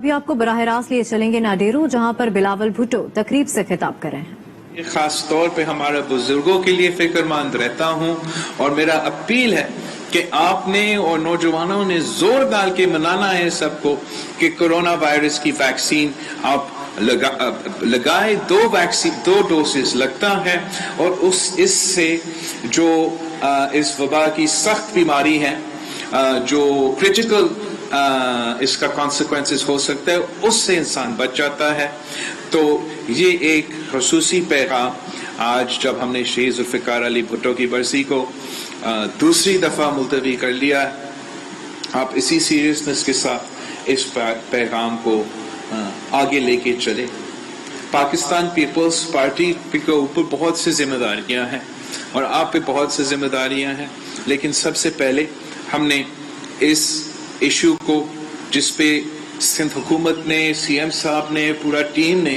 ابھی آپ کو براہ راست لیے چلیں گے ناڈیرو، جہاں پر بلاول بھٹو تقریب سے خطاب کر رہے ہیں۔ خاص طور پہ ہمارے بزرگوں کے لیے فکر مند رہتا ہوں، اور میرا اپیل ہے کہ آپ نے اور نوجوانوں نے زور ڈال کے منانا ہے سب کو کہ کورونا وائرس کی ویکسین آپ لگائے، دو ڈوسز لگتا ہے، اور اس سے جو اس وبا کی سخت بیماری ہے، جو کرٹیکل اس کا کانسیکوینسز ہو سکتا ہے، اس سے انسان بچ جاتا ہے۔ تو یہ ایک خصوصی پیغام آج جب ہم نے شہید ذوالفقار علی بھٹو کی برسی کو دوسری دفعہ ملتوی کر لیا، آپ اسی سیریسنس کے ساتھ اس پیغام کو آگے لے کے چلے۔ پاکستان پیپلز پارٹی کے اوپر بہت سی ذمہ داریاں ہیں، اور آپ پہ بہت سی ذمہ داریاں ہیں، لیکن سب سے پہلے ہم نے اس ایشو کو، جس پہ سندھ حکومت نے، سی ایم صاحب نے، پورا ٹیم نے،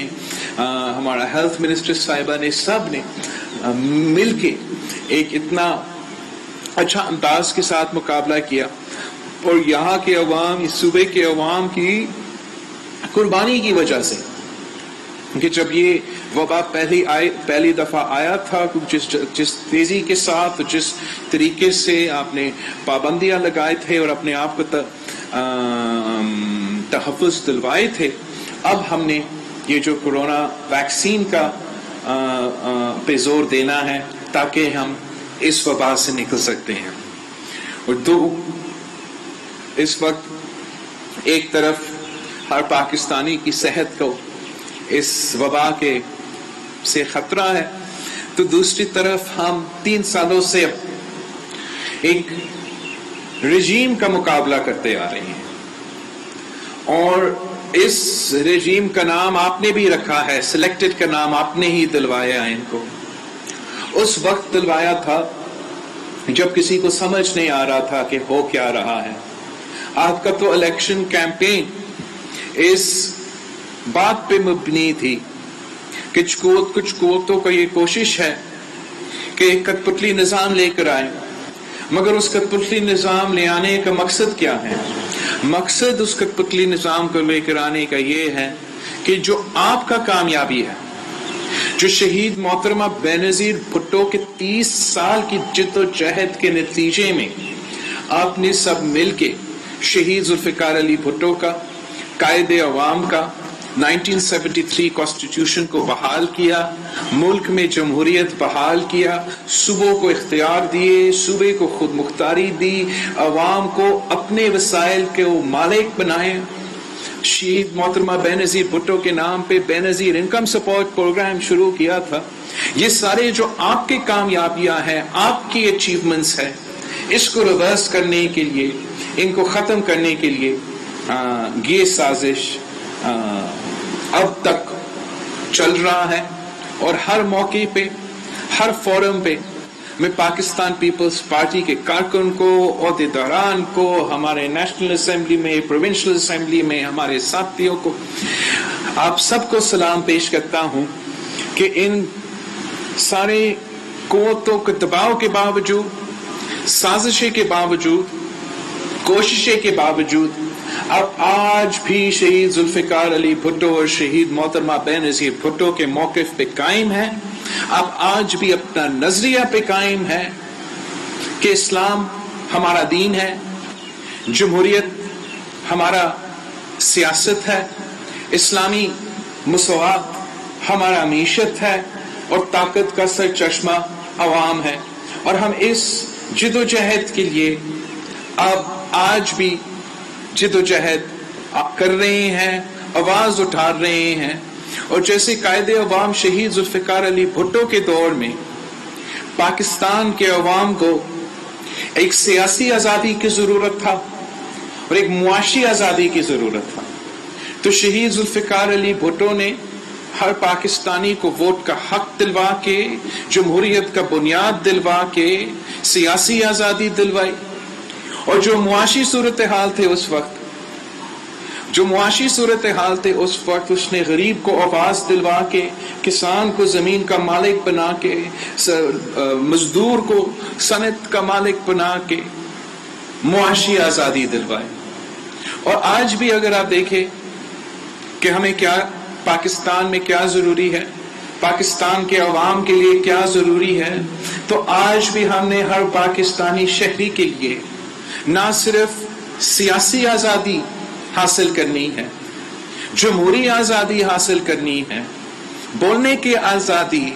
ہمارا ہیلتھ منسٹر صاحبہ نے، سب نے مل کے ایک اتنا اچھا انداز کے ساتھ مقابلہ کیا، اور یہاں کے عوام، اس صوبے کے عوام کی قربانی کی وجہ سے، کہ جب یہ وبا پہلی دفعہ آیا تھا، جس تیزی کے ساتھ، جس طریقے سے آپ نے پابندیاں لگائے تھے اور اپنے آپ کو تحفظ دلوائے تھے، اب ہم نے یہ جو کورونا ویکسین کا پہ زور دینا ہے تاکہ ہم اس وبا سے نکل سکتے ہیں۔ اور اس وقت ایک طرف ہر پاکستانی کی صحت کو اس وبا کے سے خطرہ ہے، تو دوسری طرف ہم 3 سالوں سے ایک رجیم کا مقابلہ کرتے آ رہے ہیں، اور اس رجیم کا نام آپ نے بھی رکھا ہے، سلیکٹڈ کا نام آپ نے ہی دلوایا ہے ان کو۔ اس وقت دلوایا تھا جب کسی کو سمجھ نہیں آ رہا تھا کہ ہو کیا رہا ہے۔ آپ کا تو الیکشن کیمپین اس بات پہ مبنی تھی کہ کچھ قوتوں کا یہ کوشش ہے کہ ایک کٹپتلی نظام لے کر آئے، مگر اس کٹپتلی نظام لے آنے کا مقصد کیا ہے؟ مقصد اس کٹپتلی نظام کو لے کر آنے کا یہ ہے کہ جو آپ کا کامیابی ہے، جو شہید محترمہ بینظیر بھٹو کے 30 سال کی جد و جہد کے نتیجے میں آپ نے سب مل کے شہید ذوالفقار علی بھٹو کا، قائد عوام کا 1973 کانسٹیٹیوشن کو بحال کیا، ملک میں جمہوریت بحال کیا، صوبوں کو اختیار دیے، صوبے کو خود مختاری دی، عوام کو اپنے وسائل کے مالک بنائے، شہید محترمہ بینظیر بھٹو کے نام پہ بینظیر انکم سپورٹ پروگرام شروع کیا تھا۔ یہ سارے جو آپ کی کامیابیاں ہیں، آپ کی اچیومنٹس ہیں، اس کو ریورس کرنے کے لیے، ان کو ختم کرنے کے لیے یہ سازش اب تک چل رہا ہے، اور ہر موقع پہ، ہر فورم پہ میں پاکستان پیپلز پارٹی کے کارکن کو، عہدیداران کو، ہمارے نیشنل اسمبلی میں، پروونشل اسمبلی میں ہمارے ساتھیوں کو، آپ سب کو سلام پیش کرتا ہوں کہ ان سارے قوتوں کے دباؤ کے باوجود، سازشیں کے باوجود، کوششیں کے باوجود، اب آج بھی شہید ذوالفقار علی بھٹو اور شہید محترمہ بینظیر بھٹو کے موقف پہ قائم ہے۔ اب آج بھی اپنا نظریہ پہ قائم ہے کہ اسلام ہمارا دین ہے، جمہوریت ہمارا سیاست ہے، اسلامی مساوات ہمارا معیشت ہے، اور طاقت کا سر چشمہ عوام ہے، اور ہم اس جد و جہد کے لیے اب آج بھی جد و جہد کر رہے ہیں، آواز اٹھا رہے ہیں۔ اور جیسے قائد عوام شہید ذوالفقار علی بھٹو کے دور میں پاکستان کے عوام کو ایک سیاسی آزادی کی ضرورت تھا اور ایک معاشی آزادی کی ضرورت تھا، تو شہید ذوالفقار علی بھٹو نے ہر پاکستانی کو ووٹ کا حق دلوا کے، جمہوریت کا بنیاد دلوا کے سیاسی آزادی دلوائی، اور جو معاشی صورتحال تھے اس وقت اس نے غریب کو آواز دلوا کے، کسان کو زمین کا مالک بنا کے، مزدور کو صنعت کا مالک بنا کے معاشی آزادی دلوائی۔ اور آج بھی اگر آپ دیکھیں کہ ہمیں کیا پاکستان میں کیا ضروری ہے، پاکستان کے عوام کے لیے کیا ضروری ہے، تو آج بھی ہم نے ہر پاکستانی شہری کے لیے نہ صرف سیاسی آزادی حاصل کرنی ہے، جمہوری آزادی حاصل کرنی ہے، بولنے کی آزادی،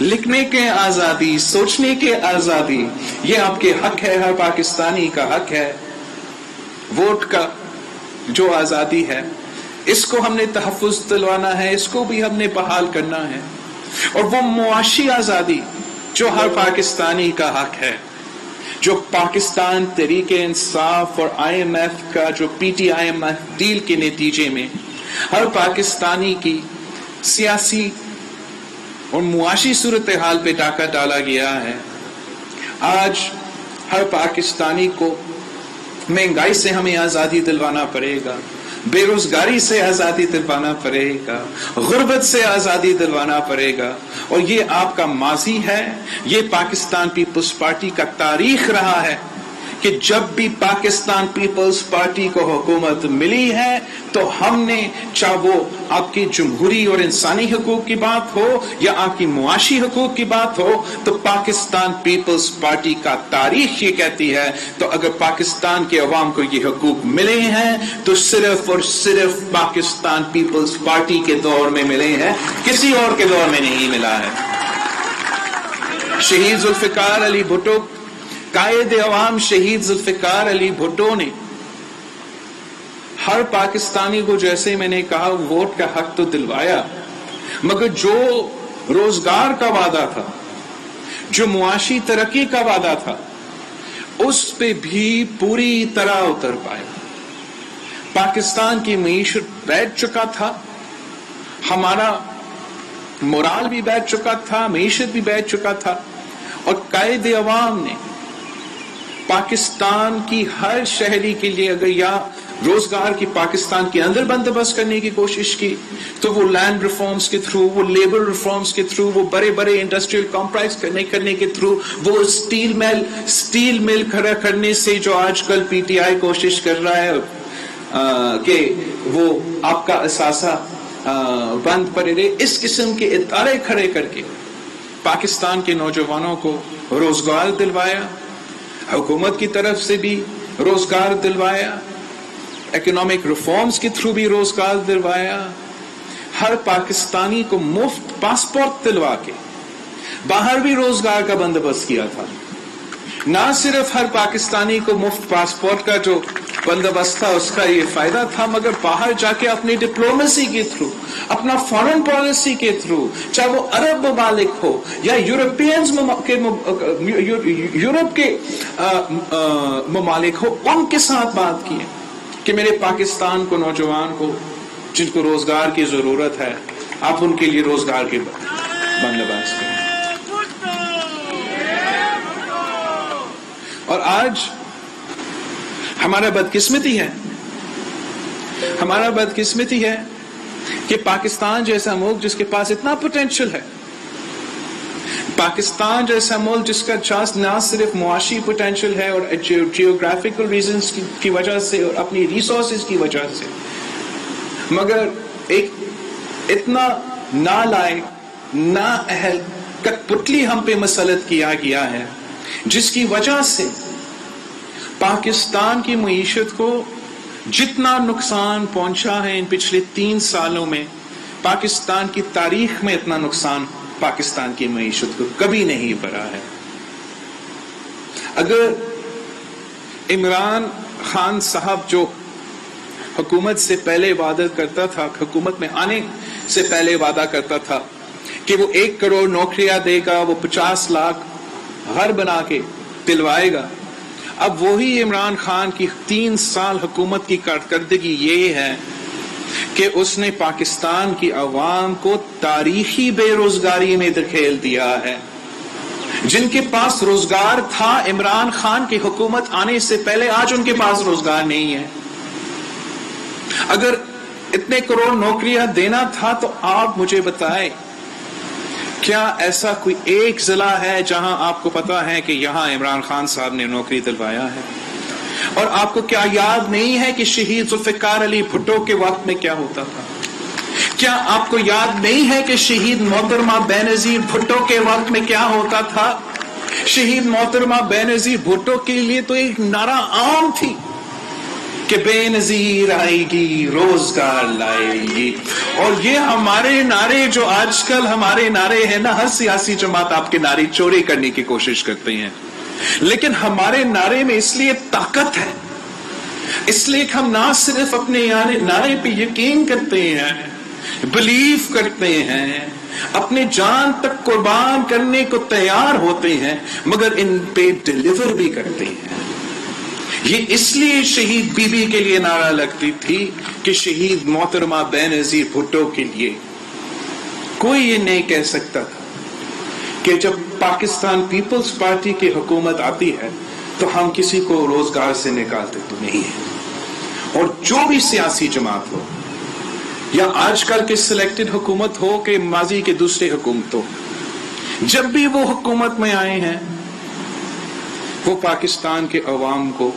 لکھنے کے آزادی، سوچنے کے آزادی، یہ آپ کے حق ہے، ہر پاکستانی کا حق ہے۔ ووٹ کا جو آزادی ہے اس کو ہم نے تحفظ دلوانا ہے، اس کو بھی ہم نے بحال کرنا ہے، اور وہ معاشی آزادی جو ہر پاکستانی کا حق ہے، جو پاکستان تحریک انصاف اور IMF کا جو PTIMF ڈیل کے نتیجے میں ہر پاکستانی کی سیاسی اور معاشی صورتحال پہ ڈاکہ ڈالا گیا ہے۔ آج ہر پاکستانی کو مہنگائی سے ہمیں آزادی دلوانا پڑے گا، بے روزگاری سے آزادی دلوانا پڑے گا، غربت سے آزادی دلوانا پڑے گا، اور یہ آپ کا ماضی ہے، یہ پاکستان پیپلز پارٹی کا تاریخ رہا ہے کہ جب بھی پاکستان پیپلز پارٹی کو حکومت ملی ہے تو ہم نے، چاہے وہ آپ کی جمہوری اور انسانی حقوق کی بات ہو یا آپ کی معاشی حقوق کی بات ہو، تو پاکستان پیپلز پارٹی کا تاریخ یہ کہتی ہے، تو اگر پاکستان کے عوام کو یہ حقوق ملے ہیں تو صرف اور صرف پاکستان پیپلز پارٹی کے دور میں ملے ہیں، کسی اور کے دور میں نہیں ملا ہے۔ شہید ذوالفقار علی بھٹو، قائد عوام شہید ذوالفقار علی بھٹو نے ہر پاکستانی کو، جیسے میں نے کہا، ووٹ کا حق تو دلوایا، مگر جو روزگار کا وعدہ تھا، جو معاشی ترقی کا وعدہ تھا، اس پہ بھی پوری طرح اتر پایا۔ پاکستان کی معیشت بیٹھ چکا تھا، ہمارا مورال بھی بیٹھ چکا تھا، معیشت بھی بیٹھ چکا تھا، اور قائد عوام نے پاکستان کی ہر شہری کے لیے اگر یا روزگار کی پاکستان کے اندر بندوبست کرنے کی کوشش کی تو وہ لینڈ ریفارمز کے تھرو، وہ لیبر ریفارمز کے تھرو، وہ بڑے بڑے انڈسٹریل کمپلیکس کرنے کے تھرو، وہ اسٹیل مل کھڑا کرنے سے جو آج کل PTI کوشش کر رہا ہے کہ وہ آپ کا اثاثہ بند پڑے رہے، اس قسم کے ادارے کھڑے کر کے پاکستان کے نوجوانوں کو روزگار دلوایا، حکومت کی طرف سے بھی روزگار دلوایا، اکنامک ریفارمز کے تھرو بھی روزگار دلوایا، ہر پاکستانی کو مفت پاسپورٹ دلوا کے باہر بھی روزگار کا بندوبست کیا تھا۔ نہ صرف ہر پاکستانی کو مفت پاسپورٹ کا جو بندوبست تھا اس کا یہ فائدہ تھا، مگر باہر جا کے اپنی ڈپلومیسی کے تھرو، اپنا فارن پالیسی کے تھرو، چاہے وہ عرب ممالک ہو یا یورپ کے ممالک ہو، ان کے ساتھ بات کی کہ میرے پاکستان کو نوجوان کو جن کو روزگار کی ضرورت ہے، آپ ان کے لیے روزگار کے بندوبست کریں۔ اور آج ہمارا بدقسمتی ہے کہ پاکستان جیسا ملک جس کے پاس اتنا پوٹینشل ہے، پاکستان جیسا ملک جس کا نہ صرف معاشی پوٹینشل ہے اور جیوگرافیکل ریزنز کی وجہ سے اور اپنی ریسورسز کی وجہ سے، مگر ایک اتنا نالائق، نااہل کٹپتلی ہم پہ مسلط کیا گیا ہے، جس کی وجہ سے پاکستان کی معیشت کو جتنا نقصان پہنچا ہے ان پچھلے 3 سالوں میں، پاکستان کی تاریخ میں اتنا نقصان پاکستان کی معیشت کو کبھی نہیں پڑا ہے۔ اگر عمران خان صاحب جو حکومت سے پہلے وعدہ کرتا تھا، حکومت میں آنے سے پہلے وعدہ کرتا تھا کہ وہ 1 کروڑ نوکریاں دے گا، وہ 50 لاکھ گھر بنا کے دلوائے گا، اب وہی عمران خان کی 3 سال حکومت کی کارکردگی یہ ہے کہ اس نے پاکستان کی عوام کو تاریخی بے روزگاری میں دھکیل دیا ہے۔ جن کے پاس روزگار تھا عمران خان کی حکومت آنے سے پہلے، آج ان کے پاس روزگار نہیں ہے۔ اگر اتنے کروڑ نوکریاں دینا تھا تو آپ مجھے بتائیں، کیا ایسا کوئی ایک ضلع ہے جہاں آپ کو پتا ہے کہ یہاں عمران خان صاحب نے نوکری دلوایا ہے؟ اور آپ کو کیا یاد نہیں ہے کہ شہید ذوالفقار علی بھٹو کے وقت میں کیا ہوتا تھا؟ کیا آپ کو یاد نہیں ہے کہ شہید محترمہ بینظیر بھٹو کے وقت میں کیا ہوتا تھا؟ شہید محترمہ بینظیر بھٹو کے لیے تو ایک نعرہ عام تھی کہ بے نظیر آئے گی روزگار لائے گی. اور یہ ہمارے نعرے جو آج کل ہمارے نعرے ہیں نا، ہر سیاسی جماعت آپ کے نعرے چوری کرنے کی کوشش کرتے ہیں، لیکن ہمارے نعرے میں اس لیے طاقت ہے، اس لیے کہ ہم نہ صرف اپنے نعرے پہ یقین کرتے ہیں، بلیف کرتے ہیں، اپنے جان تک قربان کرنے کو تیار ہوتے ہیں، مگر ان پہ ڈیلیور بھی کرتے ہیں. یہ اس لیے شہید بی بی کے لیے نعرہ لگتی تھی کہ شہید محترمہ بینظیر بھٹو کے لیے کوئی یہ نہیں کہہ سکتا تھا کہ جب پاکستان پیپلز پارٹی کی حکومت آتی ہے تو ہم کسی کو روزگار سے نکالتے تو نہیں ہیں. اور جو بھی سیاسی جماعت ہو، یا آج کل کے سلیکٹڈ حکومت ہو کہ ماضی کے دوسرے حکومت ہو، جب بھی وہ حکومت میں آئے ہیں وہ پاکستان کے عوام کو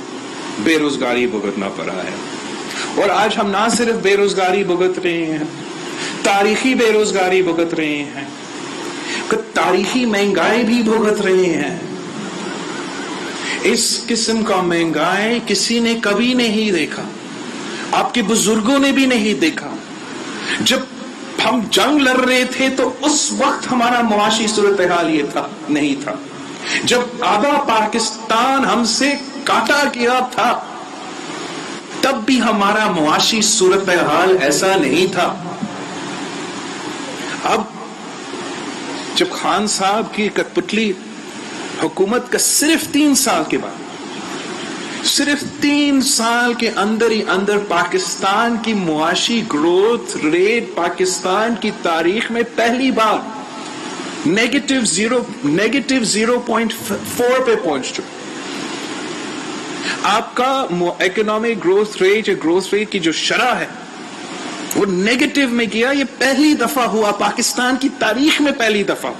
بے روزگاری بھگتنا پڑا ہے. اور آج ہم نہ صرف بے روزگاری بھگت رہے ہیں، تاریخی بے روزگاری بھگت رہے ہیں، تاریخی مہنگائی بھی بھگت رہے ہیں. اس قسم کا مہنگائی کسی نے کبھی نہیں دیکھا، آپ کے بزرگوں نے بھی نہیں دیکھا. جب ہم جنگ لڑ رہے تھے تو اس وقت ہمارا معاشی صورتحال یہ تھا نہیں تھا. جب آدھا پاکستان ہم سے کاٹا گیا تھا تب بھی ہمارا معاشی صورتحال ایسا نہیں تھا. اب جب خان صاحب کی کٹپٹلی حکومت کا صرف 3 سال کے بعد، صرف 3 سال کے اندر ہی اندر پاکستان کی معاشی گروتھ ریٹ پاکستان کی تاریخ میں پہلی بار نیگیٹو 0.4 پہ پہنچ چکا. آپ کا اکنامک گروتھ ریٹ یا گروتھ ریٹ کی جو شرح ہے وہ نیگیٹو میں گیا. یہ پہلی دفعہ ہوا پاکستان کی تاریخ میں، پہلی دفعہ.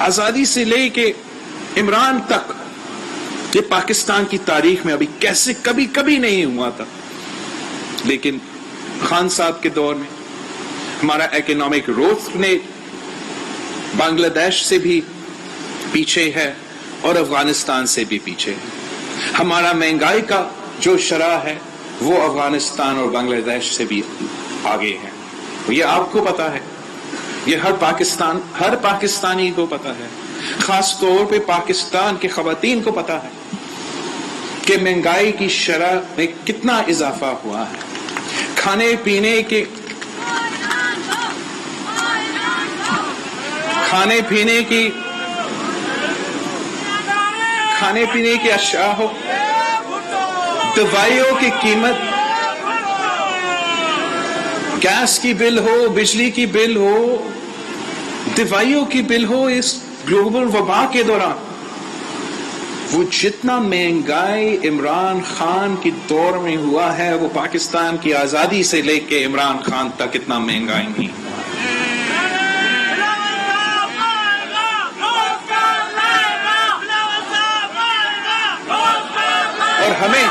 آزادی سے لے کے عمران تک یہ پاکستان کی تاریخ میں ابھی کیسے کبھی نہیں ہوا تھا. لیکن خان صاحب کے دور میں ہمارا اکنامک گروتھ ریٹ بنگلہ دیش سے بھی پیچھے ہے اور افغانستان سے بھی پیچھے ہے. ہمارا مہنگائی کا جو شرح ہے وہ افغانستان اور بنگلہ دیش سے بھی آگے ہے. یہ آپ کو پتا ہے، یہ ہر پاکستانی کو پتا ہے، خاص طور پہ پاکستان کے خواتین کو پتا ہے کہ مہنگائی کی شرح میں کتنا اضافہ ہوا ہے. کھانے پینے کی اشیاء ہو، دوائیوں کی قیمت، گیس کی بل ہو، بجلی کی بل ہو، دوائیوں کی بل ہو، اس گلوبل وبا کے دوران وہ جتنا مہنگائی عمران خان کی دور میں ہوا ہے وہ پاکستان کی آزادی سے لے کے عمران خان تک اتنا مہنگائی نہیں. اور ہمیں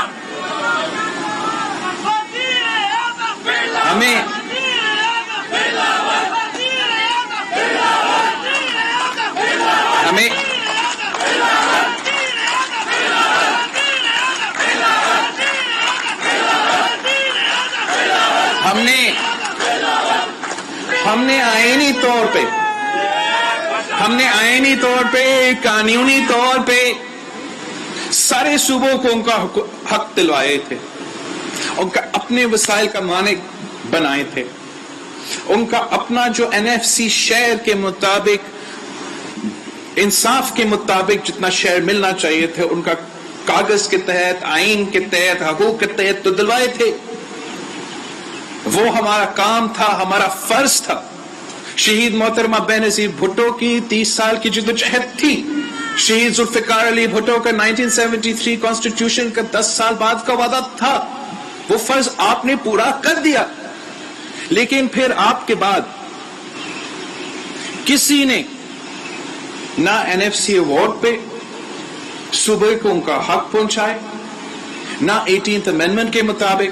ہم نے آئینی طور پہ قانونی طور پہ سارے صوبوں کو ان کا حق دلوائے تھے، ان کا اپنے وسائل کا مالک بنائے تھے. ان کا اپنا جو NFC شیئر کے مطابق، انصاف کے مطابق جتنا شیئر ملنا چاہیے تھے ان کا کاغذ کے تحت، آئین کے تحت، حقوق کے تحت تو دلوائے تھے. وہ ہمارا کام تھا، ہمارا فرض تھا. شہید محترمہ بینظیر بھٹو کی 30 سال کی جدوجہد تھی. شہید ذوالفقار علی بھٹو کا 1973 کانسٹیٹیوشن کا 10 سال بعد کا وعدہ تھا. وہ فرض آپ نے پورا کر دیا. لیکن پھر آپ کے بعد کسی نے نہ NFC ایوارڈ پہ صوبے کو ان کا حق پہنچائے، نہ 18th امینڈمنٹ کے مطابق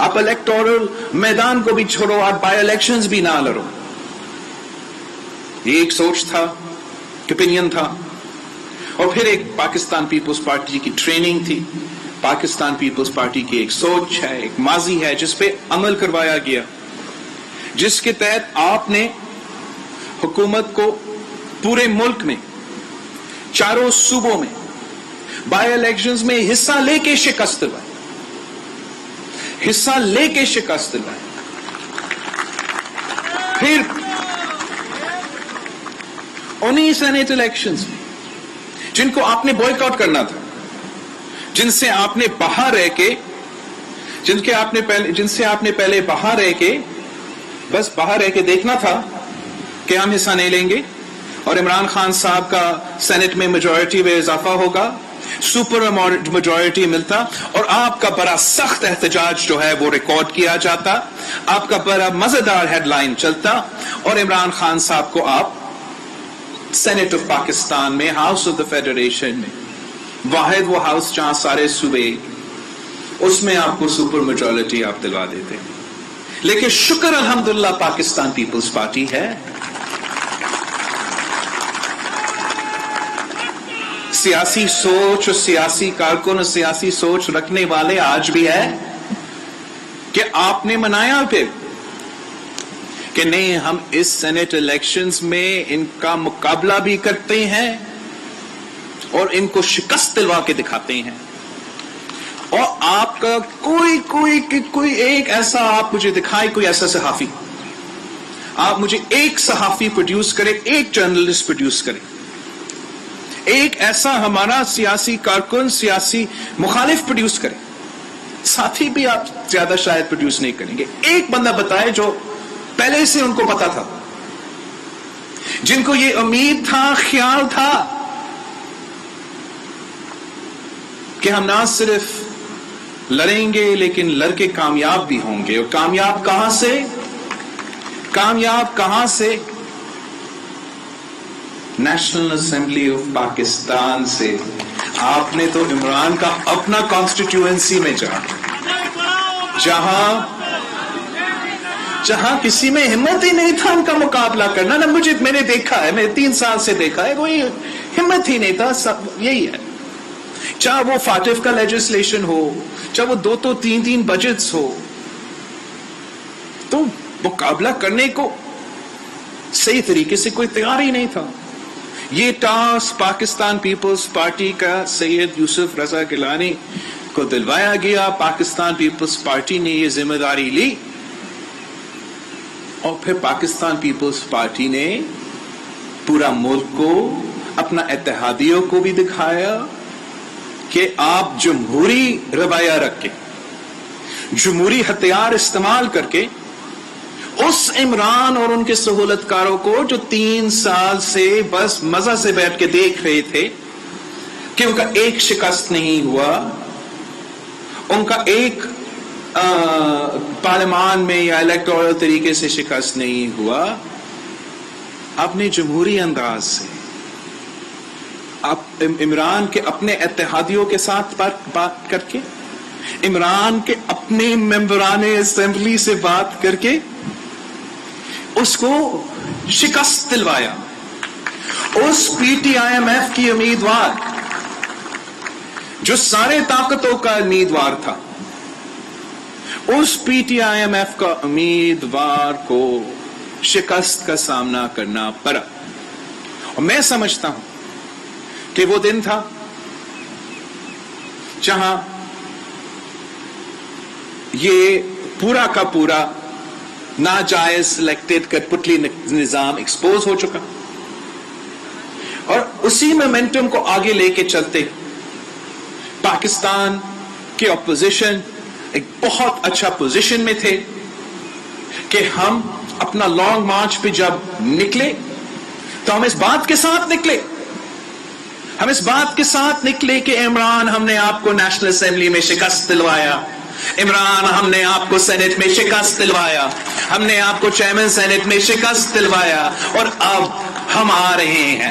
آپ الیکٹورل میدان کو بھی چھوڑو، آپ بائی الیکشنز بھی نہ لڑو. یہ ایک سوچ تھا، اوپینین تھا. اور پھر ایک پاکستان پیپلز پارٹی کی ٹریننگ تھی، پاکستان پیپلز پارٹی کی ایک سوچ ہے، ایک ماضی ہے جس پہ عمل کروایا گیا، جس کے تحت آپ نے حکومت کو پورے ملک میں چاروں صوبوں میں بائی الیکشنز میں حصہ لے کے شکست دلائی، حصہ لے کے شکست دلائی. پھر انہی سینیٹ الیکشنز میں جن کو آپ نے بوائک آؤٹ کرنا تھا، جن سے آپ نے باہر رہ کے جن سے آپ نے پہلے باہر رہ کے بس باہر رہ کے دیکھنا تھا کہ ہم حصہ نہیں لیں گے اور عمران خان صاحب کا سینٹ میں میجورٹی میں اضافہ ہوگا، سپر میجورٹی ملتا اور آپ کا بڑا سخت احتجاج جو ہے وہ ریکارڈ کیا جاتا، آپ کا بڑا مزیدار ہیڈ لائن چلتا اور عمران خان صاحب کو آپ سینٹ آف پاکستان میں، ہاؤس آف دا فیڈریشن میں، واحد وہ ہاؤس جہاں سارے صوبے، اس میں آپ کو سپر میجورٹی آپ دلوا دیتے. لیکن شکر الحمدللہ پاکستان پیپلز پارٹی ہے، سیاسی سوچ اور سیاسی کارکن اور سیاسی سوچ رکھنے والے آج بھی ہے کہ آپ نے منایا پھر کہ نہیں ہم اس سینٹ الیکشنز میں ان کا مقابلہ بھی کرتے ہیں اور ان کو شکست دلوا کے دکھاتے ہیں. اور آپ کا کوئی ایک ایسا آپ مجھے دکھائے، کوئی ایسا صحافی، آپ مجھے ایک صحافی پروڈیوس کرے، ایک جرنلسٹ پروڈیوس کرے، ایک ایسا ہمارا سیاسی کارکن، سیاسی مخالف پروڈیوس کرے. ساتھی بھی آپ زیادہ شاید پروڈیوس نہیں کریں گے. ایک بندہ بتائے جو پہلے سے ان کو پتا تھا، جن کو یہ امید تھا، خیال تھا کہ ہم نہ صرف لڑیں گے لیکن لڑ کے کامیاب بھی ہوں گے. اور کامیاب کہاں سے؟ کامیاب کہاں سے؟ نیشنل اسمبلی آف پاکستان سے. آپ نے تو عمران کا اپنا کانسٹیٹیوئنسی میں جہاں کسی میں ہمت ہی نہیں تھا ان کا مقابلہ کرنا. نہ میں نے دیکھا ہے، میں 3 سال سے دیکھا ہے، کوئی ہمت ہی نہیں تھا. سب یہی ہے، چاہے وہ فاٹف کا لیجسلیشن ہو، چاہے وہ 2-3 بجٹس ہو، تو مقابلہ کرنے کو صحیح طریقے سے کوئی تیار ہی نہیں تھا. یہ ٹاسک پاکستان پیپلز پارٹی کا سید یوسف رضا گیلانی کو دلوایا گیا. پاکستان پیپلز پارٹی نے یہ ذمہ داری لی اور پھر پاکستان پیپلز پارٹی نے پورا ملک کو، اپنا اتحادیوں کو بھی دکھایا کہ آپ جمہوری رویہ رکھ کے، جمہوری ہتھیار استعمال کر کے اس عمران اور ان کے سہولت کاروں کو جو 3 سال سے بس مزہ سے بیٹھ کے دیکھ رہے تھے کہ ان کا ایک شکست نہیں ہوا، ان کا ایک پارلیمان میں یا الیکٹورل طریقے سے شکست نہیں ہوا، اپنے جمہوری انداز سے عمران کے اپنے اتحادیوں کے ساتھ بات کر کے، عمران کے اپنے ممبران اسمبلی سے بات کر کے اس کو شکست دلوایا. اس P T I M F کی امیدوار جو سارے طاقتوں کا امیدوار تھا، اس P T I M F کا امیدوار کو شکست کا سامنا کرنا پڑا. اور میں سمجھتا ہوں کہ وہ دن تھا جہاں یہ پورا کا پورا ناجائز سلیکٹڈ کٹپٹلی نظام ایکسپوز ہو چکا، اور اسی مومنٹم کو آگے لے کے چلتے پاکستان کے اپوزیشن ایک بہت اچھا پوزیشن میں تھے کہ ہم اپنا لانگ مارچ پہ جب نکلے تو ہم اس بات کے ساتھ نکلے کہ عمران ہم نے آپ کو نیشنل اسمبلی میں شکست دلوایا، عمران ہم نے آپ کو سینٹ میں شکست دلوایا، ہم نے آپ کو چیئرمین سینٹ میں شکست دلوایا، اور اب ہم آ رہے ہیں،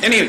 anyway,